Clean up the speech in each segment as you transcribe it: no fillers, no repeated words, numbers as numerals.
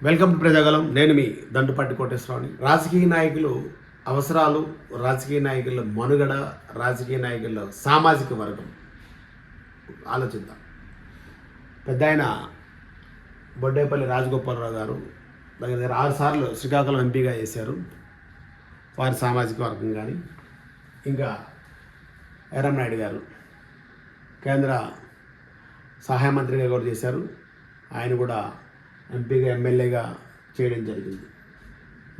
Welcome to Prajagalam. నేను మీ దండుపాటి కోటేశ్వరరావుని. రాజకీయ నాయకులు అవసరాలు, రాజకీయ నాయకుల మనుగడ, రాజకీయ నాయకుల సామాజిక వర్గం ఆలోచిద్దాం. పెద్ద ఆయన బొడ్డేపల్లి రాజగోపాలరావు గారు దగ్గర 6 సార్లు శ్రీకాకుళం ఎంపీగా చేశారు. వారి సామాజిక వర్గం కానీ, ఇంకా ఎర్రంనాయుడు గారు కేంద్ర సహాయ మంత్రిగా కూడా చేశారు. ఆయన కూడా ఎంపీగా ఎమ్మెల్యేగా చేయడం జరిగింది.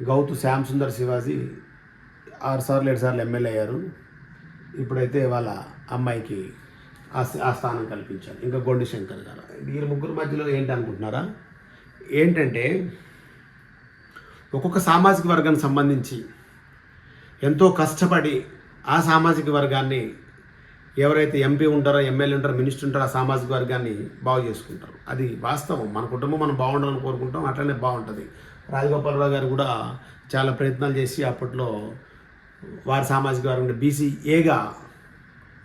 గౌతు శ్యామ్ సుందర్ శివాజీ 6 సార్లు 7 సార్లు ఎమ్మెల్యే అయ్యారు. ఇప్పుడైతే వాళ్ళ అమ్మాయికి ఆ స్థానం కల్పించారు. ఇంకా గొండి శంకర్ గారు. వీళ్ళ ముగ్గురు మధ్యలో ఏంటి అనుకుంటున్నారా? ఏంటంటే ఒక్కొక్క సామాజిక వర్గానికి సంబంధించి ఎంతో కష్టపడి ఆ సామాజిక వర్గాన్ని ఎవరైతే ఎంపీ ఉంటారో, ఎమ్మెల్యే ఉంటారో, మినిస్టర్ ఉంటారో ఆ సామాజిక వర్గాన్ని బాగు చేసుకుంటారు. అది వాస్తవం. మన కుటుంబం మనం బాగుండాలని కోరుకుంటాం, అట్లనే బాగుంటుంది. రాజగోపాలరావు గారు కూడా చాలా ప్రయత్నాలు చేసి అప్పట్లో వారి సామాజిక వర్గం బీసీఏగా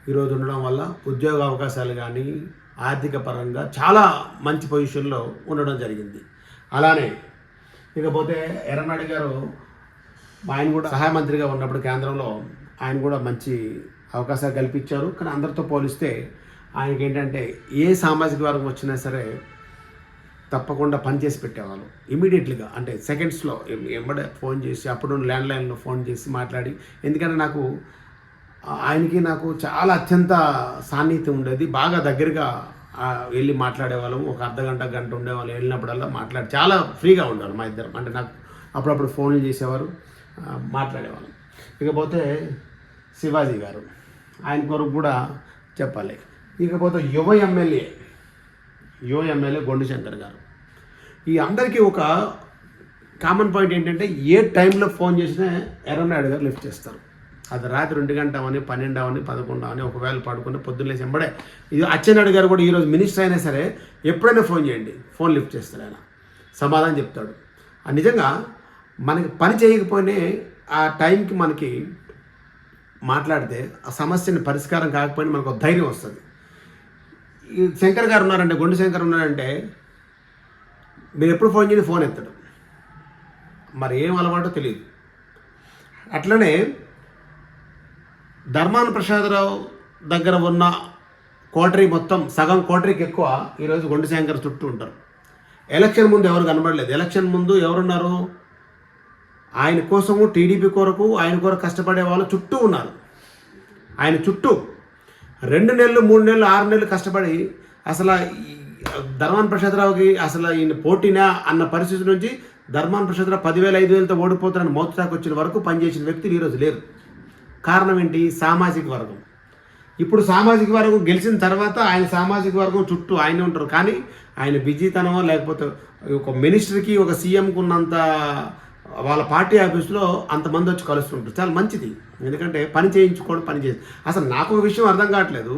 ఈరోజు ఉండడం వల్ల ఉద్యోగ అవకాశాలు కానీ ఆర్థిక పరంగా చాలా మంచి పొజిషన్లో ఉండడం జరిగింది. అలానే ఇకపోతే ఎర్రనాయుడు గారు ఆయన కూడా సహాయ మంత్రిగా ఉన్నప్పుడు కేంద్రంలో ఆయన కూడా మంచి అవకాశాలు కల్పించారు. కానీ అందరితో పోలిస్తే ఆయనకి ఏంటంటే ఏ సామాజిక వర్గం వచ్చినా సరే తప్పకుండా పనిచేసి పెట్టేవాళ్ళు ఇమీడియట్లీగా. అంటే సెకండ్స్లో ఎంబడే ఫోన్ చేసి, అప్పుడు ల్యాండ్లైన్లో ఫోన్ చేసి మాట్లాడి, ఎందుకంటే ఆయనకి నాకు చాలా అత్యంత సాన్నిహిత్యం ఉండేది. బాగా దగ్గరగా వెళ్ళి మాట్లాడేవాళ్ళం. ఒక అర్ధగంట గంట ఉండేవాళ్ళు. వెళ్ళినప్పుడల్లా మాట్లాడి చాలా ఫ్రీగా ఉండేవాళ్ళు మా ఇద్దరం. అంటే నాకు అప్పుడప్పుడు ఫోన్లు చేసేవారు, మాట్లాడేవాళ్ళం. ఇకపోతే శివాజీ గారు, ఆయన కొరకు కూడా చెప్పాలి. ఇకపోతే యువ ఎమ్మెల్యే గొండి శంకర్ గారు. ఈ అందరికీ ఒక కామన్ పాయింట్ ఏంటంటే ఏ టైంలో ఫోన్ చేసినా ఎర్రనాయుడు గారు లిఫ్ట్ చేస్తారు. అది రాత్రి 2 గంటవని, 12 అవని, 11 అవని, ఒకవేళ పడుకుని పొద్దున్న లేసి ఎంబడే. ఇది అచ్చెన్నాయుడు గారు కూడా ఈరోజు మినిస్టర్ అయినా సరే ఎప్పుడైనా ఫోన్ చేయండి, ఫోన్ లిఫ్ట్ చేస్తారు. ఆయన సమాధానం చెప్తాడు. నిజంగా మనకి పని చేయకపోయినా ఆ టైంకి మనకి మాట్లాడితే ఆ సమస్యని పరిష్కారం కాకపోయినా మనకు ధైర్యం వస్తుంది. ఈ శంకర్ గారు ఉన్నారంటే, గొండి శంకర్ ఉన్నారంటే మీరు ఎప్పుడు ఫోన్ చేయండి ఫోన్ ఎత్తాడు. మరి ఏం అలవాటో తెలియదు. అట్లనే ధర్మాన ప్రసాదరావు దగ్గర ఉన్న కోటరీ మొత్తం సగం కోటరీకి ఎక్కువ ఈరోజు గొండి శంకర్ చుట్టూ ఉంటారు. ఎలక్షన్ ముందు ఎవరు కనబడలేదు. ఎలక్షన్ ముందు ఎవరున్నారు? ఆయన కోసము, టీడీపీ కొరకు, ఆయన కొరకు కష్టపడే వాళ్ళు చుట్టూ ఉన్నారు. ఆయన చుట్టూ 2 నెలలు, 3 నెలలు, 6 నెలలు కష్టపడి అసలు ధర్మాన ప్రసాదరావుకి అసలు ఈయన పోటీనా అన్న పరిస్థితి నుంచి ధర్మాన ప్రసాదరావు 10,000, 5,000తో ఓడిపోతారని మోతాకు వచ్చిన వరకు పనిచేసిన వ్యక్తులు ఈరోజు లేరు. కారణం ఏంటి? సామాజిక వర్గం. ఇప్పుడు సామాజిక వర్గం గెలిచిన తర్వాత ఆయన సామాజిక వర్గం చుట్టూ ఆయనే ఉంటారు. కానీ ఆయన బిజీతనమో లేకపోతే ఒక మినిస్టర్కి, ఒక సీఎంకు ఉన్నంత వాళ్ళ పార్టీ ఆఫీస్లో అంతమంది వచ్చి కలుస్తుంటారు. చాలా మంచిది. ఎందుకంటే పని చేయించుకోవడం, పని చేసి అసలు నాకు ఒక విషయం అర్థం కావట్లేదు.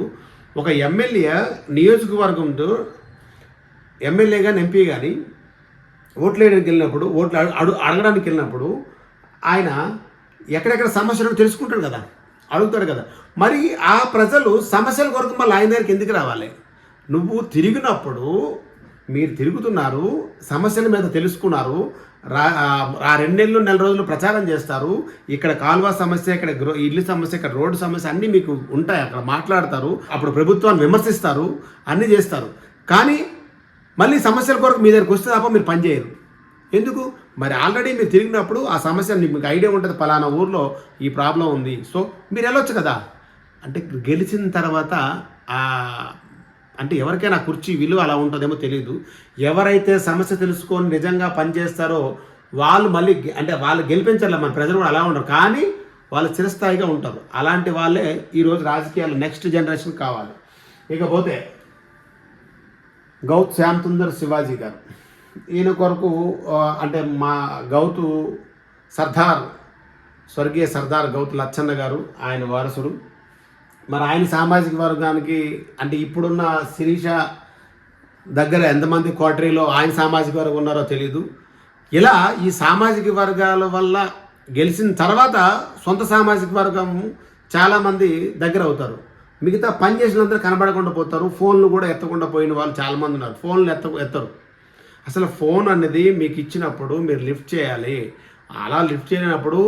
ఒక ఎమ్మెల్యే నియోజకవర్గంతో ఎమ్మెల్యే కానీ, ఎంపీ కానీ ఓట్లు వేయడానికి వెళ్ళినప్పుడు, ఓట్లు అడగడానికి వెళ్ళినప్పుడు ఆయన ఎక్కడెక్కడ సమస్యలను తెలుసుకుంటాడు కదా, అడుగుతాడు కదా. మరి ఆ ప్రజలు సమస్యల కొరకు మళ్ళీ ఆయన దగ్గరికి ఎందుకు రావాలి? నువ్వు తిరిగినప్పుడు మీరు తిరుగుతున్నారు, సమస్యల మీద తెలుసుకున్నారు, 2 నెలలు 4 రోజులు ప్రచారం చేస్తారు. ఇక్కడ కాలువ సమస్య, ఇక్కడ ఇల్లు సమస్య, ఇక్కడ రోడ్డు సమస్య అన్నీ మీకు ఉంటాయి. అక్కడ మాట్లాడతారు, అప్పుడు ప్రభుత్వాన్ని విమర్శిస్తారు, అన్నీ చేస్తారు. కానీ మళ్ళీ సమస్యల కొరకు మీ దగ్గరికి వస్తే తప్ప మీరు పనిచేయరు. ఎందుకు? మరి ఆల్రెడీ మీరు తిరిగినప్పుడు ఆ సమస్య మీకు ఐడియా ఉంటుంది, పలానా ఊర్లో ఈ ప్రాబ్లం ఉంది, సో మీరు వెళ్ళొచ్చు కదా. అంటే గెలిచిన తర్వాత అంటే ఎవరికైనా కుర్చీ విలువ అలా ఉంటుందేమో తెలియదు. ఎవరైతే సమస్య తెలుసుకొని నిజంగా పనిచేస్తారో వాళ్ళు మళ్ళీ అంటే వాళ్ళు గెలిపించాలి. మన ప్రజలు కూడా అలా ఉండరు, కానీ వాళ్ళు చిరస్థాయిగా ఉంటారు. అలాంటి వాళ్ళే ఈరోజు రాజకీయాలు నెక్స్ట్ జనరేషన్ కావాలి. ఇకపోతే గౌతు శ్యామ్ సుందర్ శివాజీ గారు, ఈయన కొరకు అంటే మా గౌతు స్వర్గీయ సర్దార్ గౌతు లచ్చన్న గారు ఆయన వారసుడు. మరి ఆయన సామాజిక వర్గానికి అంటే ఇప్పుడున్న శిరీష దగ్గర ఎంతమంది కోటరీలో ఆయన సామాజిక వర్గం ఉన్నారో తెలీదు. ఇలా ఈ సామాజిక వర్గాల వల్ల గెలిచిన తర్వాత సొంత సామాజిక వర్గం చాలామంది దగ్గర అవుతారు. మిగతా పని చేసినందరూ కనబడకుండా పోతారు. ఫోన్లు కూడా ఎత్తకుండా పోయిన వాళ్ళు చాలామంది ఉన్నారు. ఫోన్లు ఎత్తరు. అసలు ఫోన్ అనేది మీకు ఇచ్చినప్పుడు మీరు లిఫ్ట్ చేయాలి. అలా లిఫ్ట్ చేయనప్పుడు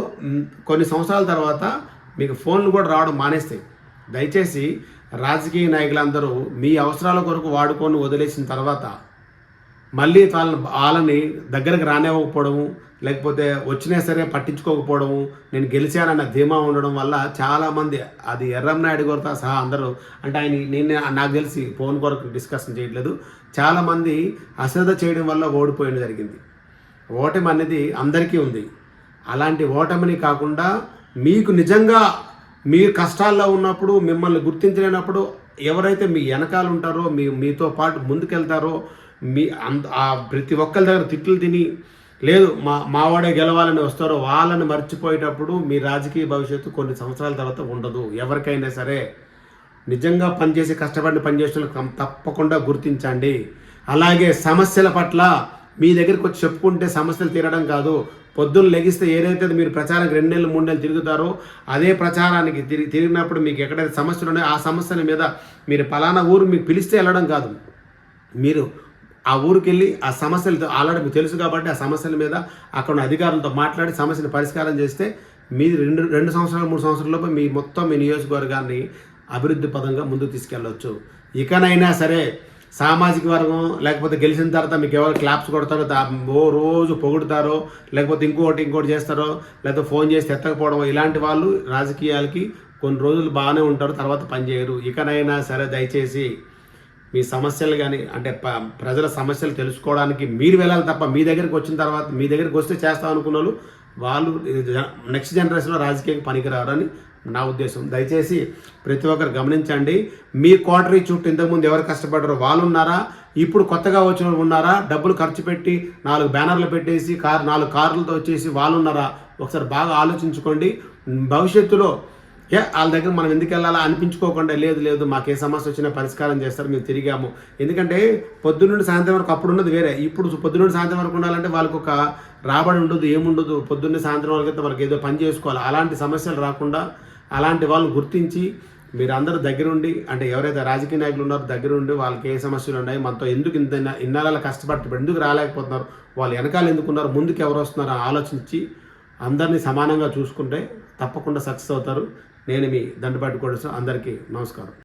కొన్ని సంవత్సరాల తర్వాత మీకు ఫోన్లు కూడా రావడం మానేస్తాయి. దయచేసి రాజకీయ నాయకులందరూ మీ అవసరాల కొరకు వాడుకొని వదిలేసిన తర్వాత మళ్ళీ వాళ్ళని దగ్గరకు రానివ్వకపోవడము, లేకపోతే వచ్చినా సరే పట్టించుకోకపోవడము, నేను గెలిచానన్న ధీమా ఉండడం వల్ల చాలామంది, అది ఎర్రంనాయుడు గారితో సహా అందరూ, అంటే ఆయన నాకు తెలిసి ఫోన్ కొరకు డిస్కషన్ చేయట్లేదు, చాలామంది అశ్రద్ధ చేయడం వల్ల ఓడిపోయడం జరిగింది. ఓటమి అనేది అందరికీ ఉంది. అలాంటి ఓటమిని కాకుండా మీకు నిజంగా మీరు కష్టాల్లో ఉన్నప్పుడు, మిమ్మల్ని గుర్తించలేనప్పుడు ఎవరైతే మీ వెనకాల ఉంటారో, మీతో పాటు ముందుకెళ్తారో, ప్రతి ఒక్కరి దగ్గర తిట్లు తిని లేదు మావాడే గెలవాలని వస్తారో వాళ్ళని మర్చిపోయేటప్పుడు మీ రాజకీయ భవిష్యత్తు కొన్ని సంవత్సరాల తర్వాత ఉండదు. ఎవరికైనా సరే నిజంగా పనిచేసి కష్టపడిన పనిచేసిన తప్పకుండా గుర్తించండి. అలాగే సమస్యల పట్ల మీ దగ్గరికి వచ్చి చెప్పుకుంటే సమస్యలు తీరడం కాదు. పొద్దున్న లెగిస్తే ఏదైతే మీరు ప్రచారానికి 2 నెలలు 3 నెలలు తిరుగుతారో అదే ప్రచారానికి తిరిగినప్పుడు మీకు ఎక్కడైతే సమస్యలు ఉన్నాయో ఆ సమస్యల మీద మీరు పలానా ఊరు మీకు పిలిస్తే వెళ్ళడం కాదు. మీరు ఆ ఊరికి వెళ్ళి ఆ సమస్యలతో ఆల్రెడీ మీకు తెలుసు కాబట్టి ఆ సమస్యల మీద అక్కడ ఉన్న అధికారులతో మాట్లాడి సమస్యను పరిష్కారం చేస్తే మీరు 2 సంవత్సరాలు 3 సంవత్సరాలలోపు మీ మొత్తం మీ నియోజకవర్గాన్ని అభివృద్ధి పదంగా ముందుకు తీసుకెళ్ళవచ్చు. ఇకనైనా సరే సామాజిక వర్గం లేకపోతే గెలిచిన తర్వాత మీకు ఎవరు క్లాప్స్ కొడతారో, రోజు పొగుడుతారో, లేకపోతే ఇంకోటి చేస్తారో, లేకపోతే ఫోన్ చేసి ఎత్తకపోవడం, ఇలాంటి వాళ్ళు రాజకీయాలకి కొన్ని రోజులు బాగానే ఉంటారు, తర్వాత పనిచేయరు. ఇకనైనా సరే దయచేసి మీ సమస్యలు కానీ, అంటే ప్రజల సమస్యలు తెలుసుకోవడానికి మీరు వెళ్ళాలి తప్ప మీ దగ్గరికి వచ్చిన తర్వాత మీ దగ్గరికి వస్తే చేస్తాం అనుకున్న వాళ్ళు నెక్స్ట్ జనరేషన్లో రాజకీయానికి పనికిరారని నా ఉద్దేశం. దయచేసి ప్రతి ఒక్కరు గమనించండి. మీ క్వార్టరీ చుట్టూ ఇంతకుముందు ఎవరు కష్టపడ్డారో వాళ్ళు ఉన్నారా, ఇప్పుడు కొత్తగా వచ్చిన వాళ్ళు ఉన్నారా, డబ్బులు ఖర్చు పెట్టి 4 బ్యానర్లు పెట్టేసి 4 కార్లతో వచ్చేసి వాళ్ళు ఉన్నారా, ఒకసారి బాగా ఆలోచించుకోండి. భవిష్యత్తులో వాళ్ళ దగ్గర మనం ఎందుకు వెళ్ళాలా అనిపించుకోకుండా, లేదు మాకు ఏ సమస్య వచ్చినా పరిష్కారం చేస్తారు, మేము తిరిగాము. ఎందుకంటే పొద్దున్నుండి సాయంత్రం వరకు అప్పుడు ఉన్నది వేరే, ఇప్పుడు పొద్దున్నుండి సాయంత్రం వరకు ఉండాలంటే వాళ్ళకి ఒక రాబడి ఉండదు, ఏముండదు. పొద్దున్నే సాయంత్రం వరకు అయితే వాళ్ళకి ఏదో పని చేసుకోవాలి. అలాంటి సమస్యలు రాకుండా అలాంటి వాళ్ళని గుర్తించి మీరు అందరూ దగ్గరుండి, అంటే ఎవరైతే రాజకీయ నాయకులు ఉన్నారో దగ్గరుండి వాళ్ళకి ఏ సమస్యలు ఉన్నాయి, మనతో ఎందుకు ఇన్నాళ్ళ కష్టపడుతున్నారు, ఎందుకు రాలేకపోతున్నారు, వాళ్ళు వెనకాల ఎందుకున్నారు, ముందుకు ఎవరు వస్తున్నారో ఆలోచించి అందరినీ సమానంగా చూసుకుంటే తప్పకుండా సక్సెస్ అవుతారు. నేను మీ దండపాటి కోటేశ్వర. అందరికీ నమస్కారం.